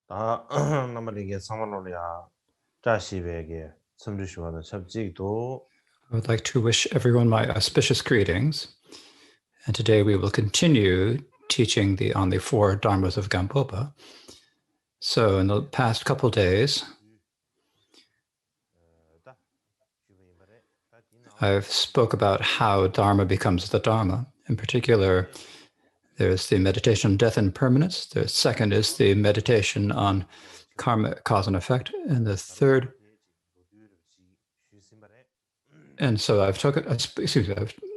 다 남아리게 사만올이야 자시베게 섬주시와는 섭직도 I would like to wish everyone my auspicious greetings. And today we will continue teaching on the four dharmas of Gampopa. So in the past couple days, I've spoke about how dharma becomes the dharma. In particular, there's the meditation on death and impermanence. The second is the meditation on karma, cause and effect. And the third, and so I've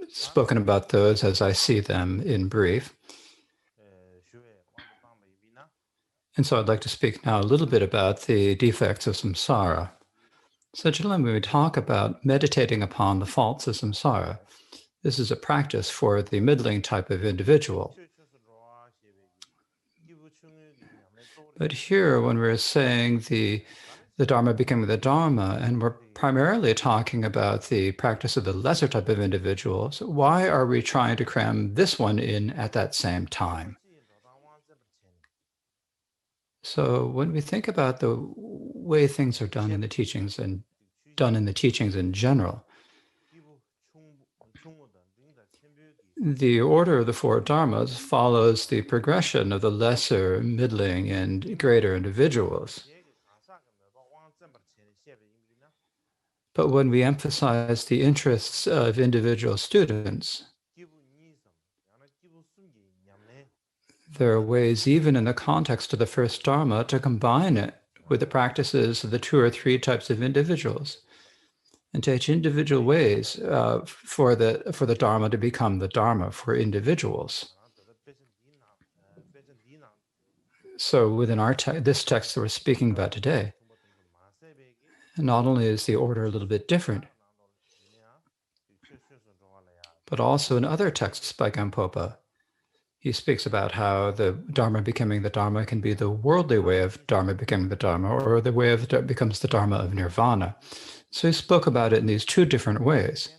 spoken about those as I see them in brief. And so I'd like to speak now a little bit about the defects of samsara. So generally, when we talk about meditating upon the faults of samsara, this is a practice for the middling type of individual. But here, when we're saying the Dharma becoming the Dharma, and we're primarily talking about the practice of the lesser type of individual, so why are we trying to cram this one in at that same time? So when we think about the way things are done in the teachings and done in the teachings in general, the order of the four dharmas follows the progression of the lesser, middling, and greater individuals. But when we emphasize the interests of individual students, there are ways, even in the context of the first dharma, to combine it with the practices of the two or three types of individuals, and to teach individual ways for the dharma to become the dharma for individuals. So within this text that we're speaking about today, not only is the order a little bit different, but also in other texts by Gampopa, he speaks about how the Dharma becoming the Dharma can be the worldly way of Dharma becoming the Dharma, or the way of becomes the Dharma of Nirvana. So he spoke about it in these two different ways.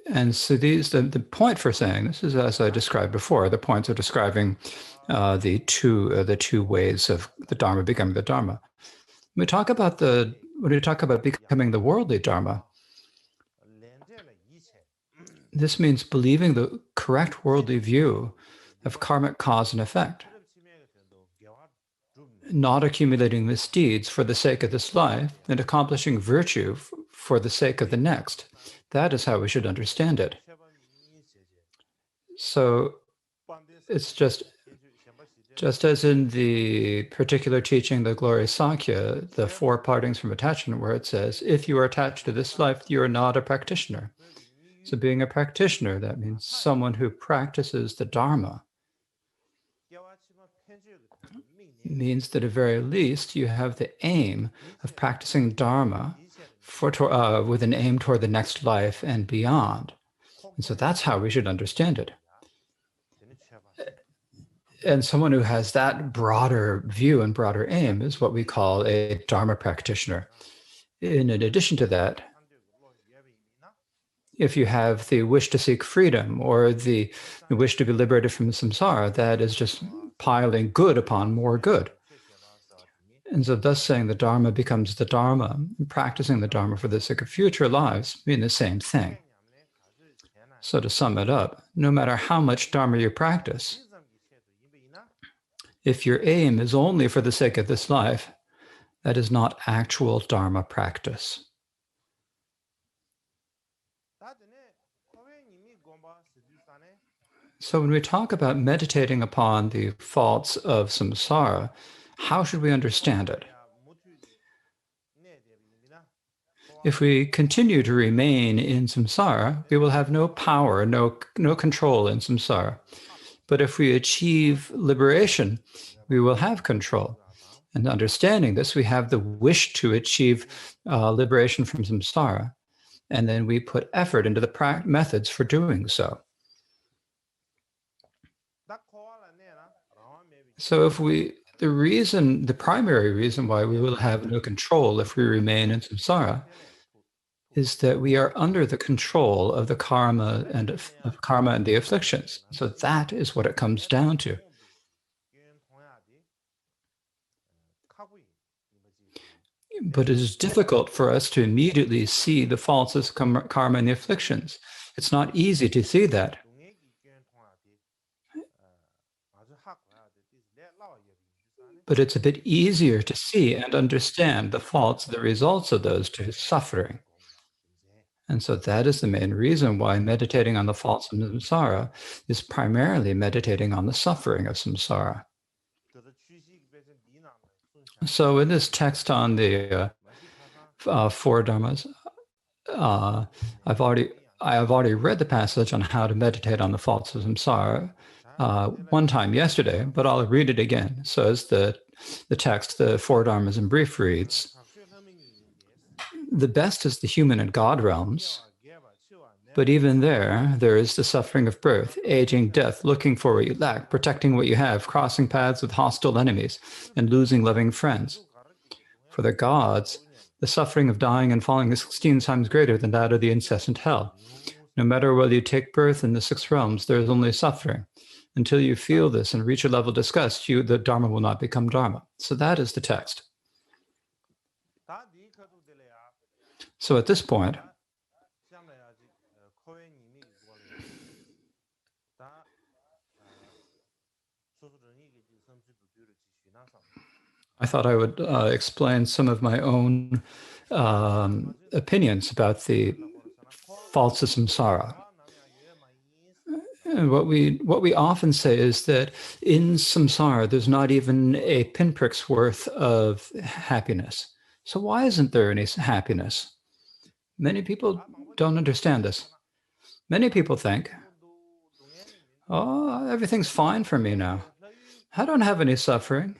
And so the point for saying this is, as I described before, the points are describing the two ways of the Dharma becoming the Dharma. When we talk about becoming the worldly Dharma, this means believing the correct worldly view of karmic cause and effect, not accumulating misdeeds for the sake of this life and accomplishing virtue for the sake of the next. That is how we should understand it. So it's just as in the particular teaching, the Gloria Sakya, the four partings from attachment, where it says, if you are attached to this life, you are not a practitioner. So being a practitioner, that means someone who practices the Dharma. Means that at very least you have the aim of practicing Dharma with an aim toward the next life and beyond. And so that's how we should understand it. And someone who has that broader view and broader aim is what we call a Dharma practitioner. In addition to that, if you have the wish to seek freedom or the wish to be liberated from samsara, that is just piling good upon more good. And so thus saying the Dharma becomes the Dharma, practicing the Dharma for the sake of future lives mean the same thing. So to sum it up, no matter how much Dharma you practice, if your aim is only for the sake of this life, that is not actual Dharma practice. So when we talk about meditating upon the faults of samsara, how should we understand it? If we continue to remain in samsara, we will have no power, no control in samsara. But if we achieve liberation, we will have control. And understanding this, we have the wish to achieve liberation from samsara, and then we put effort into the methods for doing so. So the primary reason why we will have no control if we remain in samsara is that we are under the control of the karma and of karma and the afflictions. So that is what it comes down to. But it is difficult for us to immediately see the faults of karma and the afflictions. It's not easy to see that. But it's a bit easier to see and understand the faults, the results of those to suffering. And so that is the main reason why meditating on the faults of samsara is primarily meditating on the suffering of samsara. So in this text on the four dharmas, I have already read the passage on how to meditate on the faults of samsara one time yesterday, but I'll read it again. So as the text, the four dharmas in brief reads, the best is the human and God realms, but even there is the suffering of birth, aging, death, looking for what you lack, protecting what you have, crossing paths with hostile enemies, and losing loving friends. For the gods, the suffering of dying and falling is 16 times greater than that of the incessant hell. No matter whether you take birth in the 6 realms, there is only suffering. Until you feel this and reach a level discussed, the Dharma will not become Dharma. So that is the text. So at this point, I thought I would explain some of my own opinions about the faults of samsara. And what we often say is that in samsara, there's not even a pinprick's worth of happiness. So why isn't there any happiness? Many people don't understand this. Many people think, oh, everything's fine for me now. I don't have any suffering.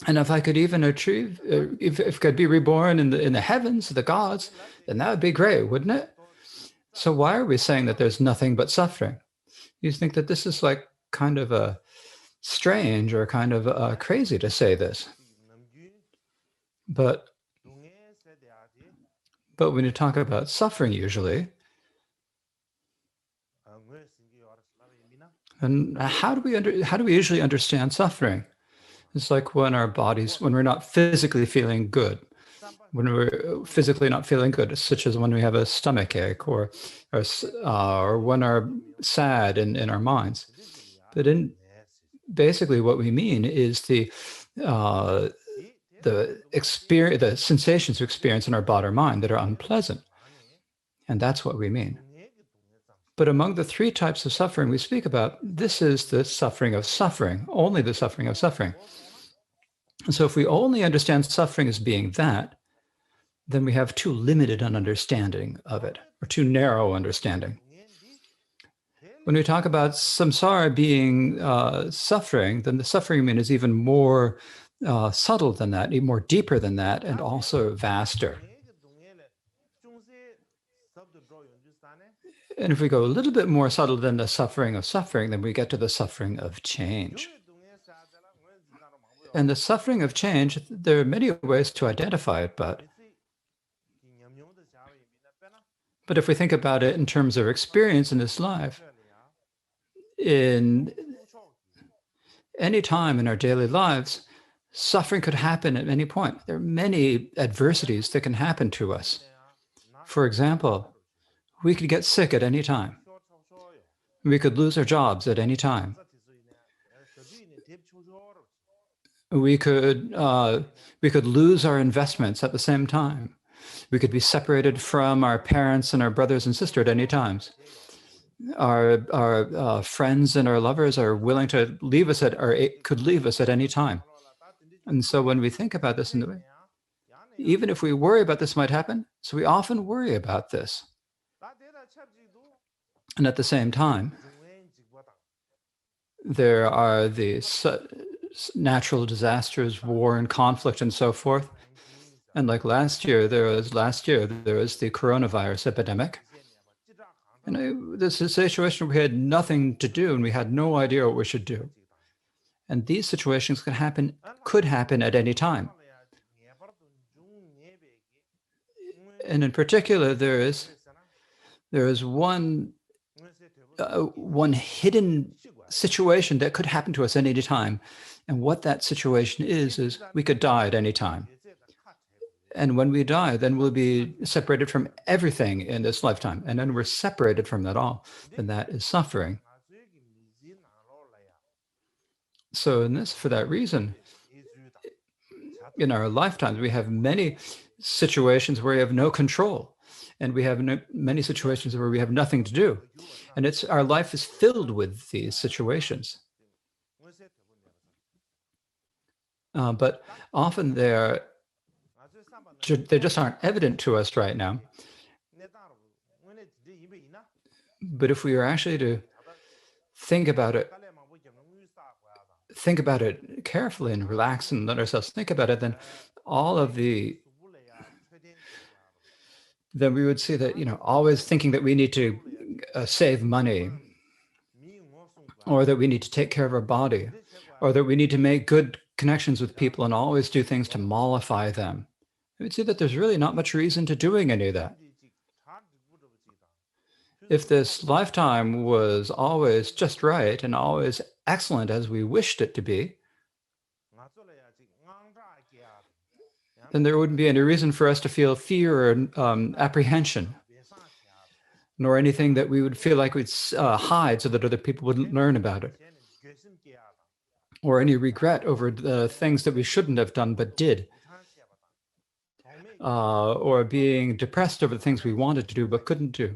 And if I could even achieve, if I could be reborn in the heavens, the gods, then that would be great, wouldn't it? So why are we saying that there's nothing but suffering? You think that this is like kind of a strange or kind of crazy to say this. But when you talk about suffering usually, and how do we usually understand suffering? It's like when we're not physically feeling good, when we're physically not feeling good, such as when we have a stomach ache or when we're sad in our minds. But basically what we mean is the experience, the sensations we experience in our body or mind that are unpleasant. And that's what we mean. But among the 3 types of suffering we speak about, this is the suffering of suffering, only the suffering of suffering. And so if we only understand suffering as being that, then we have too limited an understanding of it, or too narrow understanding. When we talk about samsara being suffering, then the suffering is even more subtle than that, even more deeper than that, and also vaster. And if we go a little bit more subtle than the suffering of suffering, then we get to the suffering of change. And the suffering of change, there are many ways to identify it, but if we think about it in terms of experience in this life, in any time in our daily lives, suffering could happen at any point. There are many adversities that can happen to us. For example, we could get sick at any time. We could lose our jobs at any time. We could lose our investments at the same time. We could be separated from our parents and our brothers and sisters at any times. Our friends and our lovers are willing to leave us could leave us at any time. And so when we think about this in the way, even if we worry about this might happen, so we often worry about this. And at the same time, there are the natural disasters, war and conflict and so forth. And like last year, there was the coronavirus epidemic. And this is a situation where we had nothing to do and we had no idea what we should do. And these situations could happen at any time. And in particular, there is one hidden situation that could happen to us at any time. And what that situation is we could die at any time. And when we die, then we'll be separated from everything in this lifetime. And then we're separated from that all, then that is suffering. So for that reason, in our lifetimes, we have many situations where we have no control, and we have many situations where we have nothing to do. And our life is filled with these situations. But often they just aren't evident to us right now. But if we are actually to think about it carefully and relax and let ourselves think about it, then then we would see that, always thinking that we need to save money, or that we need to take care of our body, or that we need to make good connections with people and always do things to mollify them. We would see that there's really not much reason to doing any of that. If this lifetime was always just right and always excellent as we wished it to be, then there wouldn't be any reason for us to feel fear or apprehension, nor anything that we would feel like we'd hide so that other people wouldn't learn about it, or any regret over the things that we shouldn't have done but did, or being depressed over the things we wanted to do but couldn't do,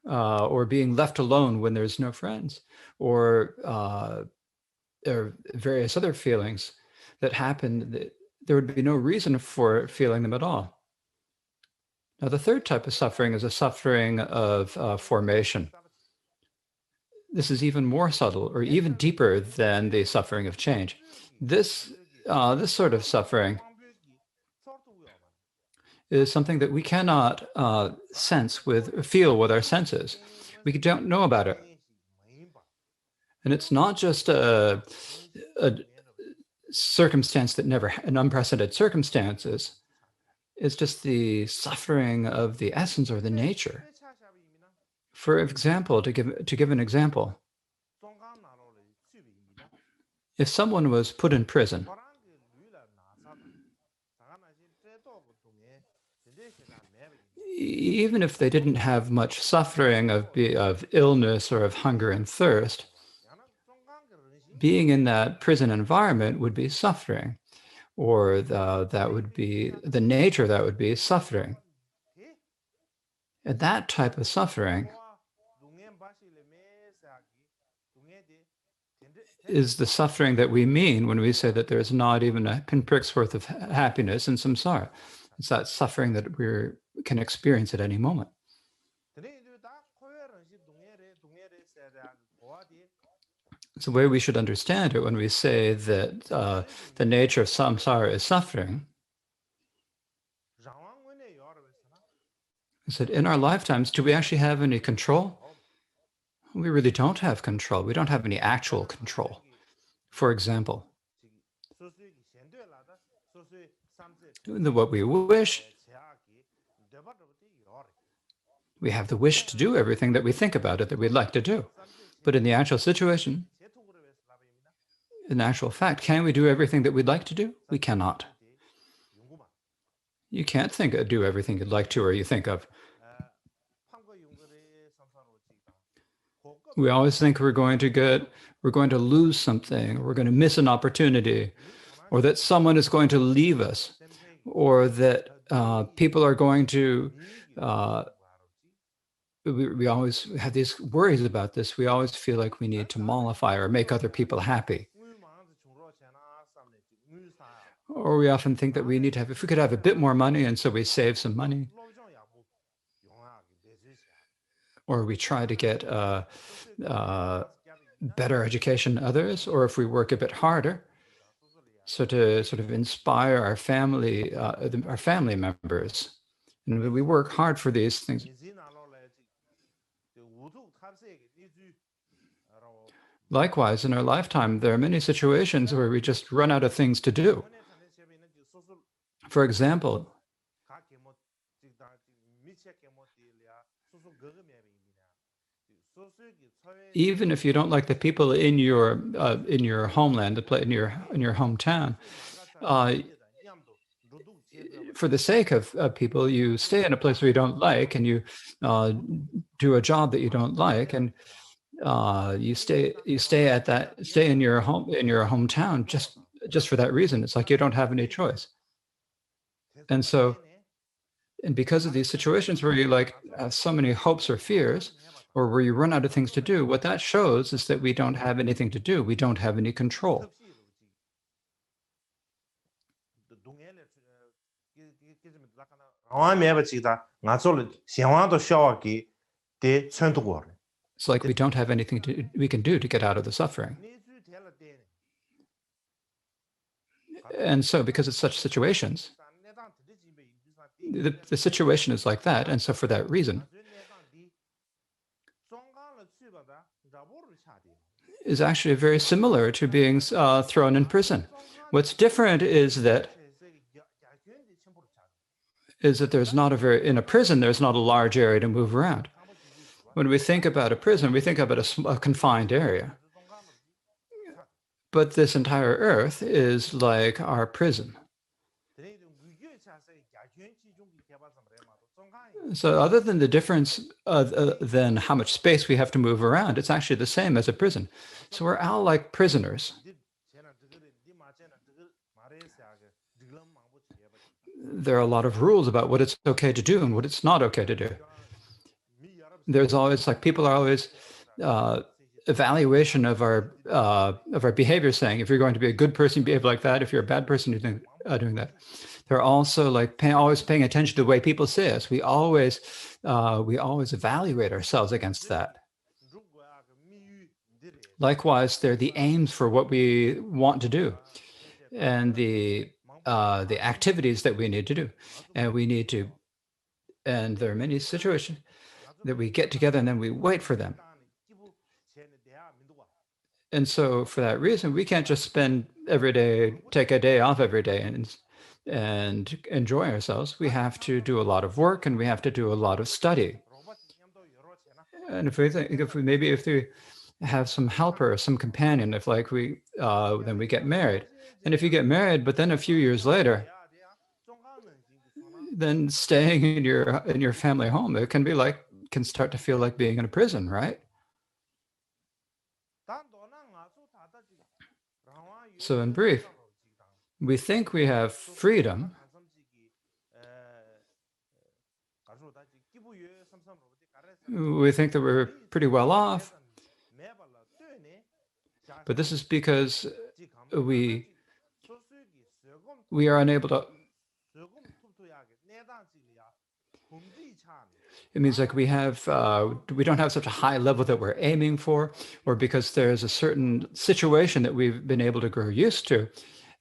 or being left alone when there's no friends, or various other feelings that happen. There would be no reason for feeling them at all. Now, the third type of suffering is a suffering of formation. This is even more subtle or even deeper than the suffering of change. This sort of suffering is something that we cannot feel with our senses. We don't know about it. And it's not just a circumstance an unprecedented circumstances. It's just the suffering of the essence or the nature. For example, to give an example, if someone was put in prison, even if they didn't have much suffering of illness or of hunger and thirst, being in that prison environment would be suffering, or that would be the nature that would be suffering. And that type of suffering is the suffering that we mean when we say that there's not even a pinprick's worth of happiness in samsara. It's that suffering that we can experience at any moment. It's the way we should understand it when we say that the nature of samsara is suffering. Is that in our lifetimes, do we actually have any control? We really don't have control. We don't have any actual control. For example, what we wish, we have the wish to do everything that we think about it that we'd like to do. But in the actual situation, in actual fact, can we do everything that we'd like to do? We cannot. You can't do everything you'd like to or you think of. We always think we're going to lose something, or we're going to miss an opportunity, or that someone is going to leave us, or that people are going to, we always have these worries about this. We always feel like we need to mollify or make other people happy. Or we often think that we need to if we could have a bit more money, and so we save some money. Or we try to get better education than others, or if we work a bit harder, so to sort of inspire our family members. And we work hard for these things. Likewise, in our lifetime, there are many situations where we just run out of things to do. For example, even if you don't like the people in your homeland, in your hometown, for the sake of people, you stay in a place where you don't like, and you do a job that you don't like, and you stay in your hometown just for that reason. It's like you don't have any choice. And so, and because of these situations where you like have so many hopes or fears, or where you run out of things to do, what that shows is that we don't have anything to do. We don't have any control. It's like we don't have anything we can do to get out of the suffering. And so, because it's such situations, the situation is like that. And so for that reason, is actually very similar to being thrown in prison. What's different is that there's not in a prison, there's not a large area to move around. When we think about a prison, we think about a confined area. But this entire earth is like our prison. So other than the difference than how much space we have to move around, it's actually the same as a prison. So we're all like prisoners. There are a lot of rules about what it's okay to do and what it's not okay to do. There's always like people are always evaluation of our behavior, saying if you're going to be a good person, behave like that. If you're a bad person, you think doing that. They're also like always paying attention to the way people say us. We always evaluate ourselves against that. Likewise, they're the aims for what we want to do, and the activities that we need to do, and there are many situations that we get together and then we wait for them. And so for that reason, we can't just take a day off every day and enjoy ourselves. We have to do a lot of work, and we have to do a lot of study. And if we have some helper, some companion, then we get married. And if you get married, but then a few years later, then staying in your family home, it can start to feel like being in a prison, right? So in brief, we think we have freedom. We think that we're pretty well off. But this is because we are unable to. It means like we don't have such a high level that we're aiming for, or because there's a certain situation that we've been able to grow used to.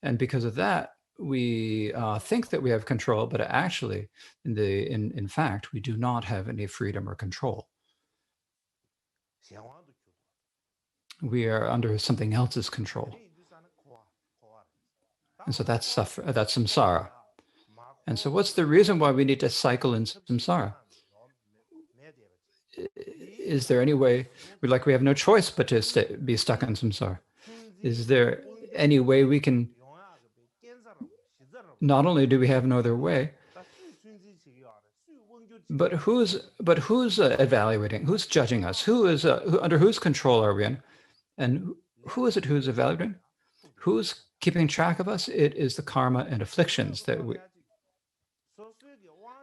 And because of that, we think that we have control, but actually, in fact, we do not have any freedom or control. We are under something else's control. And so that's samsara. And so what's the reason why we need to cycle in samsara? Is there any way, we have no choice but to be stuck in samsara? Is there any way we can, not only do we have no other way, but who's evaluating, who's judging us, under whose control are we in? And who is it who's evaluating? Who's keeping track of us? It is the karma and afflictions that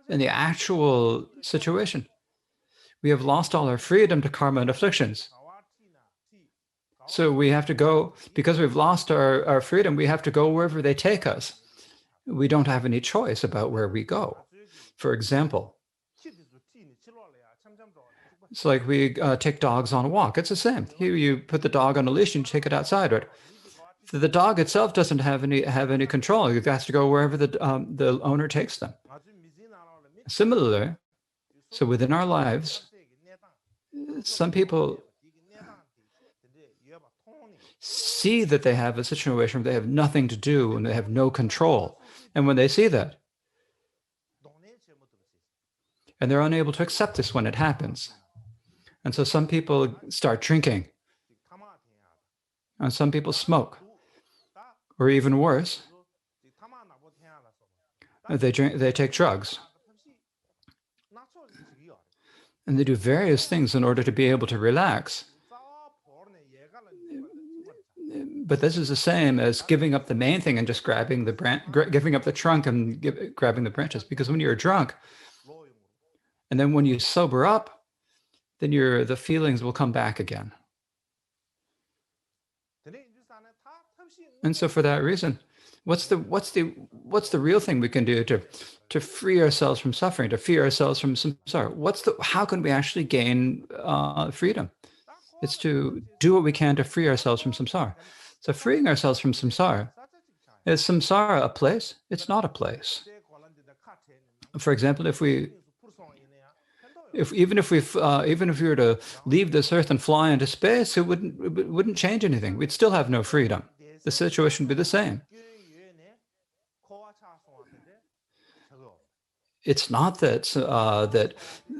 in the actual situation, we have lost all our freedom to karma and afflictions. So we have to go, because we've lost our freedom, we have to go wherever they take us. We don't have any choice about where we go. For example, it's like we take dogs on a walk. It's the same. You put the dog on a leash and you take it outside, right? The dog itself doesn't have any control. It has to go wherever the owner takes them. Similarly, so within our lives, some people see that they have a situation where they have nothing to do and they have no control. And when they see that, and they're unable to accept this when it happens. And so some people start drinking, and some people smoke, or even worse, they take drugs. And they do various things in order to be able to relax. But this is the same as giving up the main thing and just grabbing giving up the trunk and grabbing the branches. Because when you're drunk, and then when you sober up, then the feelings will come back again. And so for that reason, what's the real thing we can do to free ourselves from suffering, to free ourselves from samsara? How can we actually gain freedom? It's to do what we can to free ourselves from samsara. So freeing ourselves from samsara, is samsara a place? It's not a place. For example, even if we were to leave this earth and fly into space, it wouldn't change anything. We'd still have no freedom. The situation would be the same. It's not that that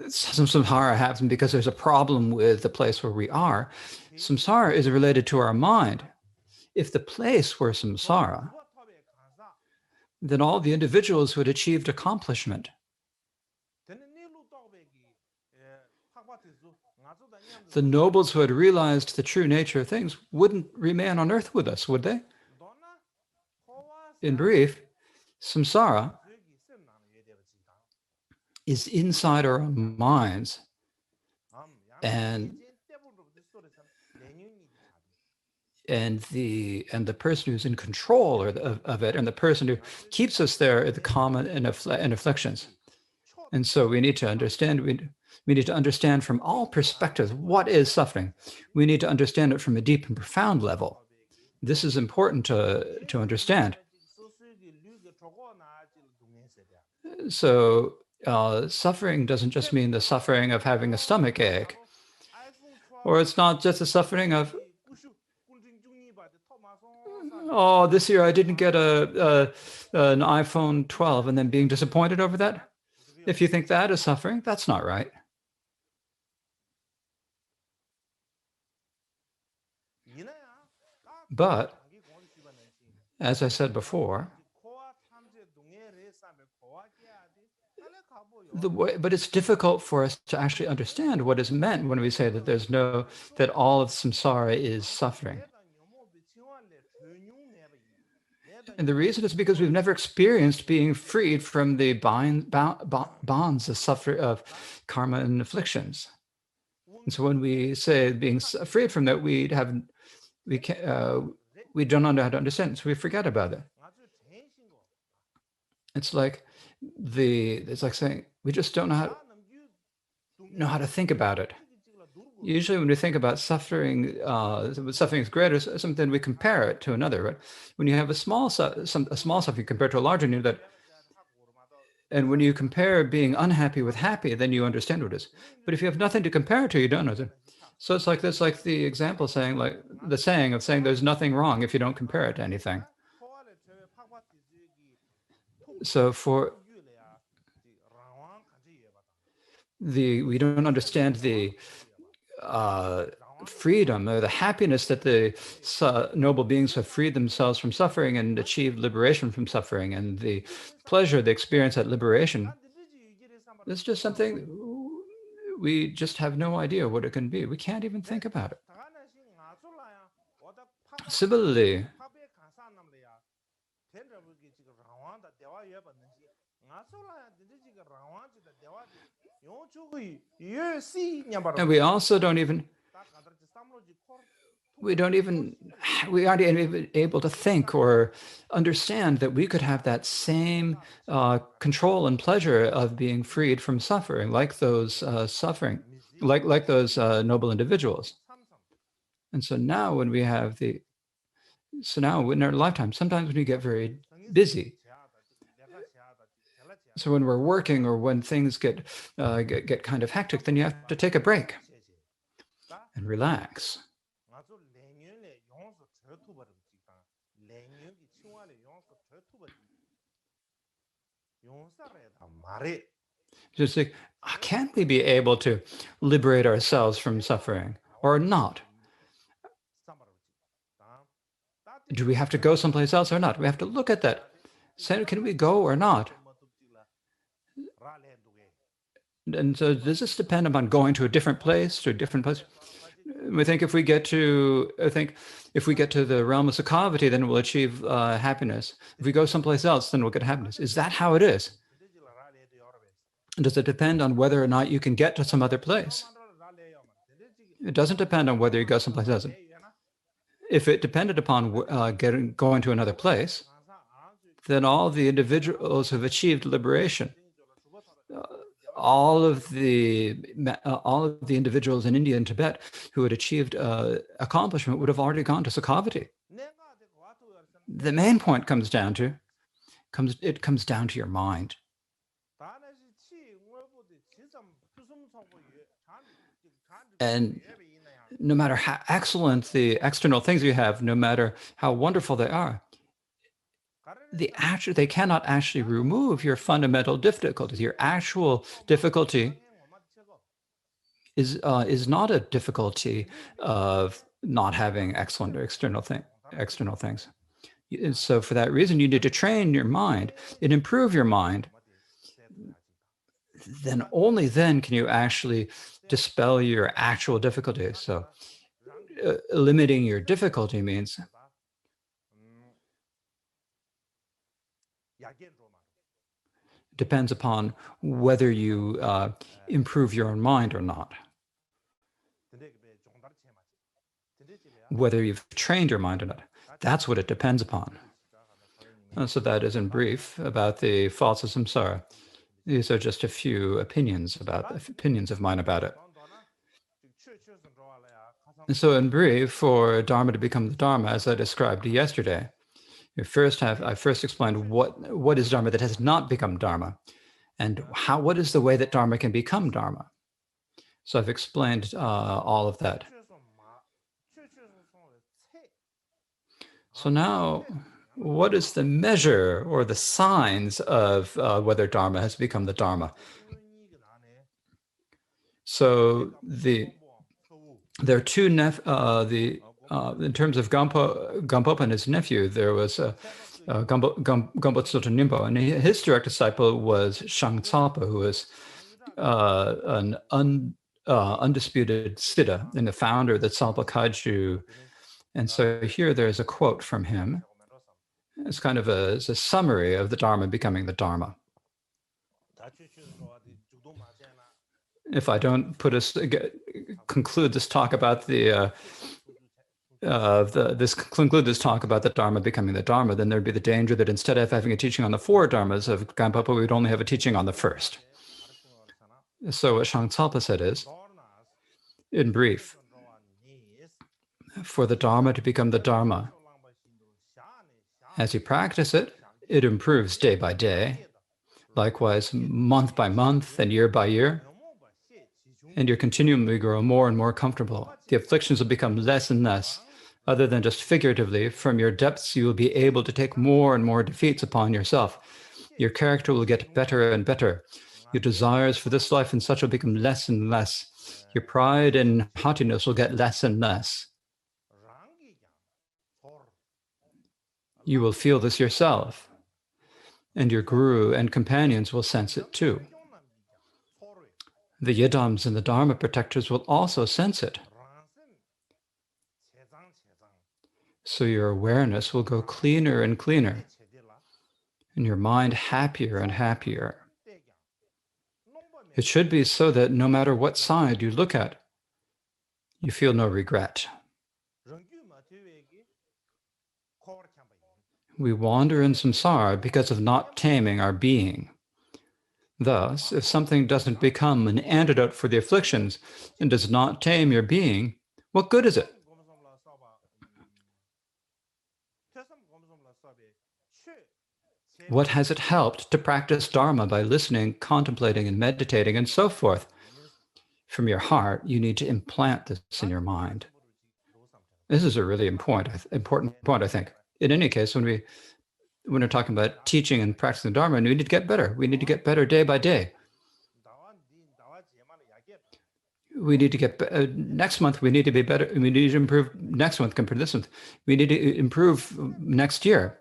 samsara happens because there's a problem with the place where we are. Samsara is related to our mind. If the place were samsara, then all the individuals who had achieved accomplishment, the nobles who had realized the true nature of things, wouldn't remain on earth with us, would they? In brief, samsara is inside our own minds, and the person who's in control of it, and the person who keeps us there, are the karma and afflictions. And so we need to understand. We need to understand from all perspectives what is suffering. We need to understand it from a deep and profound level. This is important to understand. So suffering doesn't just mean the suffering of having a stomach ache, or it's not just the suffering of, oh, this year I didn't get an iPhone 12 and then being disappointed over that. If you think that is suffering, that's not right. But, as I said before, but it's difficult for us to actually understand what is meant when we say that that all of samsara is suffering. And the reason is because we've never experienced being freed from the bonds of karma and afflictions. And so when we say being freed from that, we don't know how to understand, so we forget about it. It's like saying we just don't know how to think about it. Usually when we think about suffering, suffering is greater, something we compare it to another, right? When you have a small suffering compared to a larger need, and when you compare being unhappy with happy, then you understand what it is. But if you have nothing to compare it to, you don't know it. So it's like this, like the example saying, like the saying of saying there's nothing wrong if you don't compare it to anything. So we don't understand the freedom or the happiness that the noble beings have freed themselves from suffering and achieved liberation from suffering, and the pleasure they experience at liberation. It's just something we just have no idea what it can be. We can't even think about it. Similarly, and we aren't even able to think or understand that we could have that same control and pleasure of being freed from suffering, like those like those noble individuals. And so now when we have now in our lifetime, sometimes when we get very busy, so when we're working or when things get kind of hectic, then you have to take a break and relax. Just like, can we be able to liberate ourselves from suffering or not? Do we have to go someplace else or not? We have to look at that. Say, can we go or not? And so does this depend upon going to a different place, to a different place? We think if we get to, the realm of Sukhavati, then we'll achieve happiness. If we go someplace else, then we'll get happiness. Is that how it is? Does it depend on whether or not you can get to some other place? It doesn't depend on whether you go someplace else. If it depended upon going to another place, then all the individuals who've achieved liberation, all of the individuals in India and Tibet who had achieved accomplishment would have already gone to Sukhavati. The main point comes down to your mind. And no matter how excellent the external things you have, no matter how wonderful they are, they cannot actually remove your fundamental difficulties. Your actual difficulty is not a difficulty of not having excellent or external things. And so for that reason, you need to train your mind and improve your mind. Then only then can you actually dispel your actual difficulties. So limiting your difficulty means depends upon whether you improve your own mind or not. Whether you've trained your mind or not. That's what it depends upon. So that is in brief about the faults of samsara. These are just a few opinions of mine about it. And so in brief, for Dharma to become the Dharma, as I described yesterday, I first explained what is Dharma that has not become Dharma, and what is the way that Dharma can become Dharma. So I've explained all of that. So now, what is the measure or the signs of whether Dharma has become the Dharma? So there are two, in terms of Gampopa and his nephew, there was Gampo Tsoto Nimbo, and his direct disciple was Shangtsapa, who was an undisputed siddha and the founder of the Tsalpa Kagyu. And so here there's a quote from him. It's kind of a summary of the Dharma becoming the Dharma. If I don't conclude this talk about the Dharma becoming the Dharma, then there'd be the danger that instead of having a teaching on the four Dharmas of Gampopa, we would only have a teaching on the first. So what Shangtsapa said is, in brief, for the Dharma to become the Dharma, as you practice it, it improves day by day, likewise month by month and year by year, and you continually grow more and more comfortable. The afflictions will become less and less. Other than just figuratively, from your depths, you will be able to take more and more defeats upon yourself. Your character will get better and better. Your desires for this life and such will become less and less. Your pride and haughtiness will get less and less. You will feel this yourself, and your guru and companions will sense it too. The yidams and the Dharma protectors will also sense it. So your awareness will go cleaner and cleaner, and your mind happier and happier. It should be so that no matter what side you look at, you feel no regret. We wander in samsara because of not taming our being. Thus, if something doesn't become an antidote for the afflictions and does not tame your being, what good is it? What has it helped to practice Dharma by listening, contemplating, and meditating, and so forth? From your heart, you need to implant this in your mind. This is a really important point, I think. In any case, when we're talking about teaching and practicing Dharma, we need to get better. We need to get better day by day. we need to get next month. We need to be better. We need to improve next month compared to this month. We need to improve next year.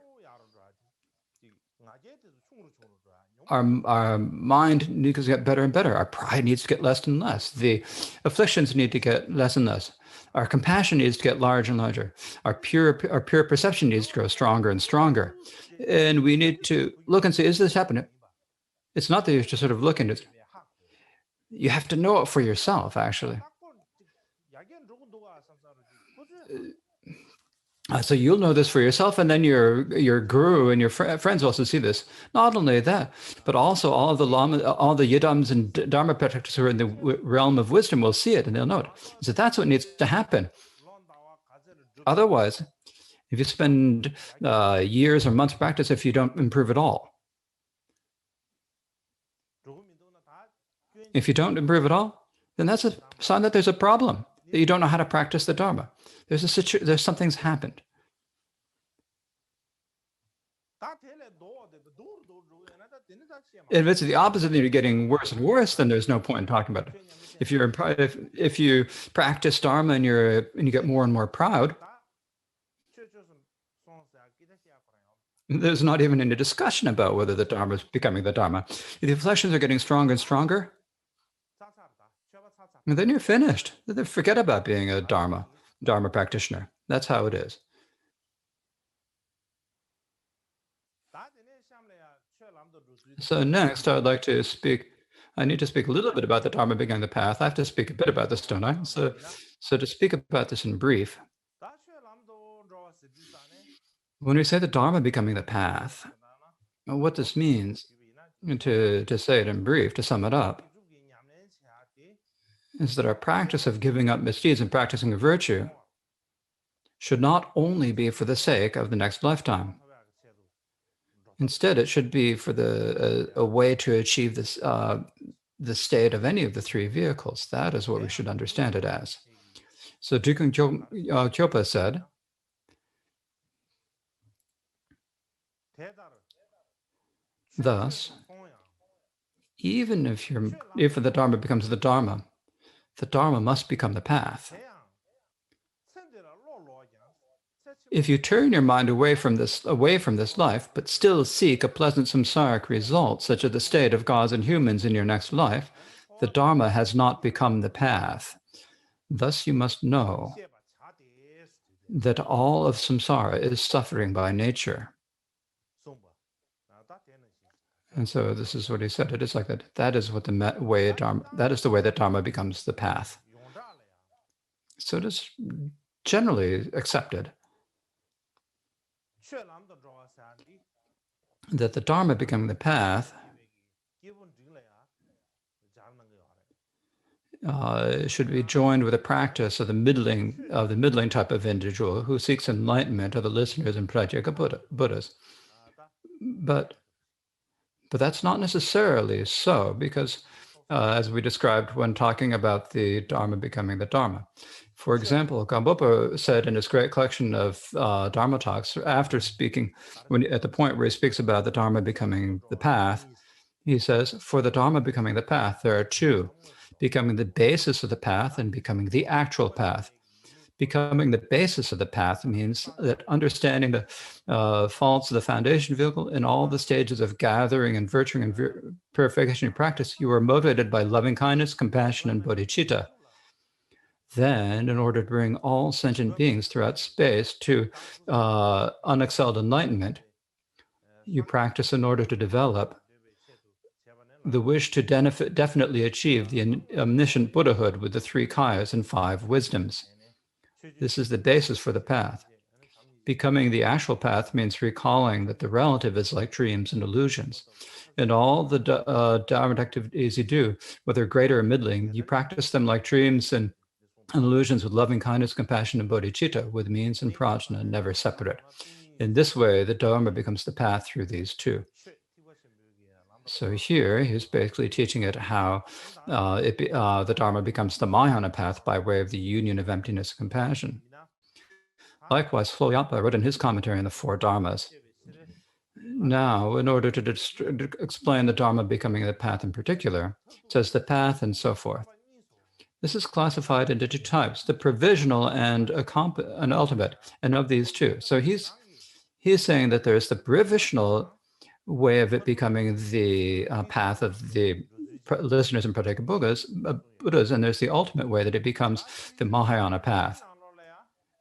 Our mind needs to get better and better. Our pride needs to get less and less. The afflictions need to get less and less. Our compassion needs to get larger and larger. Our pure perception needs to grow stronger and stronger. And we need to look and say, is this happening? It's not that you just sort of look into it. You have to know it for yourself, actually. So you'll know this for yourself, and then your guru and your friends also see this. Not only that, but also all the yidams and dharma practitioners who are in the realm of wisdom will see it, and they'll know it. So that's what needs to happen. Otherwise, if you spend years or months practice, if you don't improve at all, if you don't improve at all, then that's a sign that there's a problem, that you don't know how to practice the Dharma. There's something's happened. If it's the opposite, and you're getting worse and worse, then there's no point in talking about it. If you practice Dharma and you get more and more proud, there's not even any discussion about whether the Dharma is becoming the Dharma. If the afflictions are getting stronger and stronger, and then you're finished. Then forget about being a Dharma practitioner. That's how it is. So next, I need to speak a little bit about the Dharma becoming the path. I have to speak a bit about this, don't I? So to speak about this in brief, when we say the Dharma becoming the path, what this means, to say it in brief, to sum it up, is that our practice of giving up misdeeds and practicing a virtue should not only be for the sake of the next lifetime. Instead, it should be for a way to achieve this, the state of any of the three vehicles. That is what we should understand it as. So Drikung Kyopa said, thus, even if the Dharma becomes the Dharma must become the path. If you turn your mind away from this life, but still seek a pleasant samsaric result, such as the state of gods and humans in your next life, the Dharma has not become the path. Thus you must know that all of samsara is suffering by nature. And so this is what he said. It is like that. That is what the way that Dharma becomes the path. So it is generally accepted that the Dharma becoming the path should be joined with a practice of the middling type of individual who seeks enlightenment of the listeners and Pratyeka Buddhas. But that's not necessarily so, because as we described when talking about the Dharma becoming the Dharma. For example, Gampopa said in his great collection of Dharma talks, after speaking, at the point where he speaks about the Dharma becoming the path, he says, for the Dharma becoming the path, there are two, becoming the basis of the path and becoming the actual path. Becoming the basis of the path means that understanding the faults of the foundation vehicle in all the stages of gathering and virtuing and purification practice, you are motivated by loving kindness, compassion, and bodhicitta. Then, in order to bring all sentient beings throughout space to unexcelled enlightenment, you practice in order to develop the wish to definitely achieve the omniscient Buddhahood with the 3 kayas and 5 wisdoms. This is the basis for the path. Becoming the actual path means recalling that the relative is like dreams and illusions. And all the Dharma activities you do, whether great or middling, you practice them like dreams and illusions with loving kindness, compassion, and bodhicitta, with means and prajna, never separate. In this way, the Dharma becomes the path through these two. So here, he's basically teaching it how the Dharma becomes the Mahayana path by way of the union of emptiness and compassion. Likewise, Floyapa wrote in his commentary on the 4 Dharmas. Now, in order to explain the Dharma becoming the path in particular, it says the path and so forth. This is classified into two types: the provisional and an ultimate, and of these two. So he's saying that there's the provisional way of it becoming the path of the listeners and Pratyeka Buddhas, and there's the ultimate way that it becomes the Mahayana path.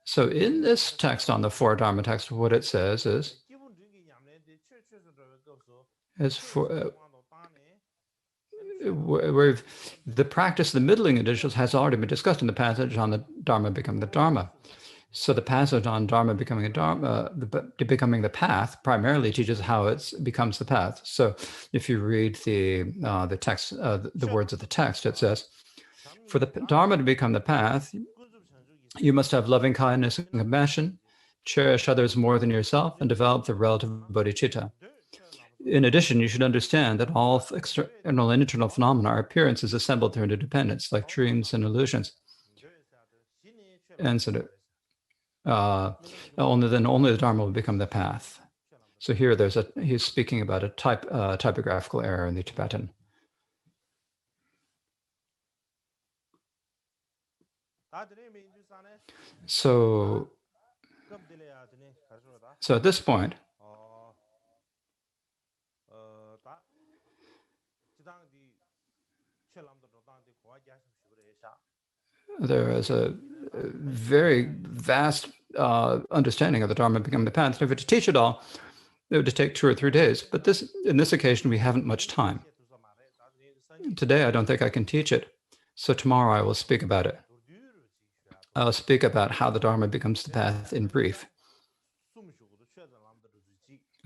So in this text on the four Dharma text, what it says is for where the practice of the middling individuals has already been discussed in the passage on the Dharma becoming the Dharma. So the passage on Dharma becoming a Dharma, becoming the path, primarily teaches how it becomes the path. So if you read the text, the words of the text, it says, for the Dharma to become the path, you must have loving kindness and compassion, cherish others more than yourself, and develop the relative bodhicitta. In addition, you should understand that all external and internal phenomena are appearances assembled through interdependence, like dreams and illusions. And so only the Dharma will become the path. So here he's speaking about a typographical error in the Tibetan. So at this point, there is a very vast understanding of the Dharma becoming the path. And if we were to teach it all, it would take 2 or 3 days. But in this occasion, we haven't much time. Today, I don't think I can teach it. So tomorrow, I will speak about it. I'll speak about how the Dharma becomes the path in brief.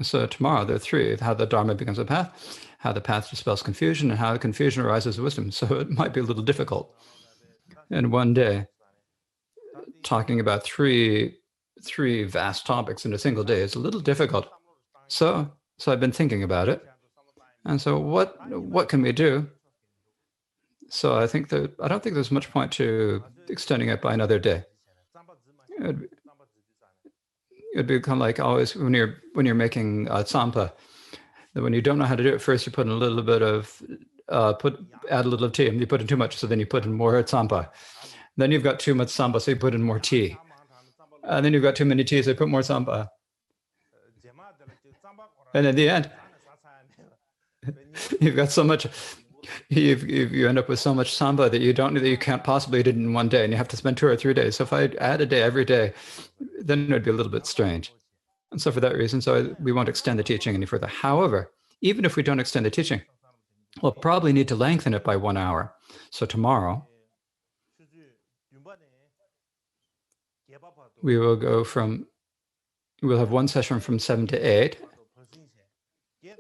So tomorrow, there are 3: how the Dharma becomes a path, how the path dispels confusion, and how confusion arises wisdom. So it might be a little difficult. And one day, talking about three vast topics in a single day is a little difficult. So I've been thinking about it. And so what can we do? So I don't think there's much point to extending it by another day. It'd be kind of like always when you're making tsampa, that when you don't know how to do it, first you put in a little bit of add a little of tea, and you put in too much, so then you put in more tsampa. Then you've got too much tsampa, so you put in more tea. And then you've got too many tea, so you put more tsampa. And in the end, you've got so much. You end up with so much tsampa that you can't possibly do it in one day, and you have to spend 2 or 3 days. So if I add a day every day, then it would be a little bit strange. And so for that reason, we won't extend the teaching any further. However, even if we don't extend the teaching, we'll probably need to lengthen it by 1 hour. So tomorrow, we'll have one session from 7 to 8.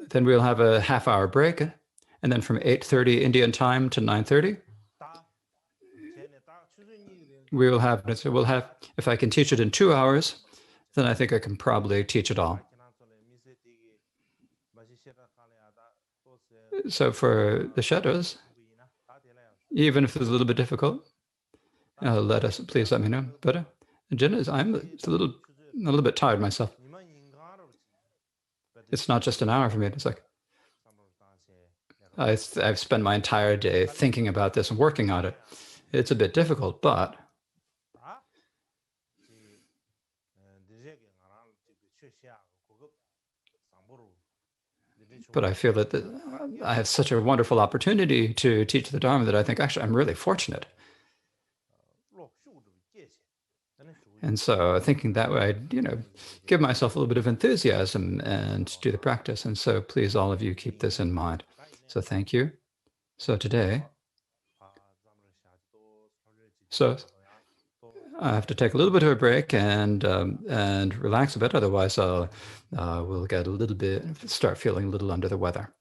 Then we'll have a half-hour break. And then from 8:30 Indian time to 9:30, we'll have, if I can teach it in 2 hours, then I think I can probably teach it all. So for the shadows, even if it's a little bit difficult, please let me know. But I'm a little bit tired myself. It's not just an hour for me. It's like I've spent my entire day thinking about this and working on it. It's a bit difficult, but I feel that I have such a wonderful opportunity to teach the Dharma that I think actually I'm really fortunate. And so thinking that way, I'd, give myself a little bit of enthusiasm and do the practice. And so please, all of you, keep this in mind. So thank you. So today, I have to take a little bit of a break and relax a bit. Otherwise, we'll get start feeling a little under the weather.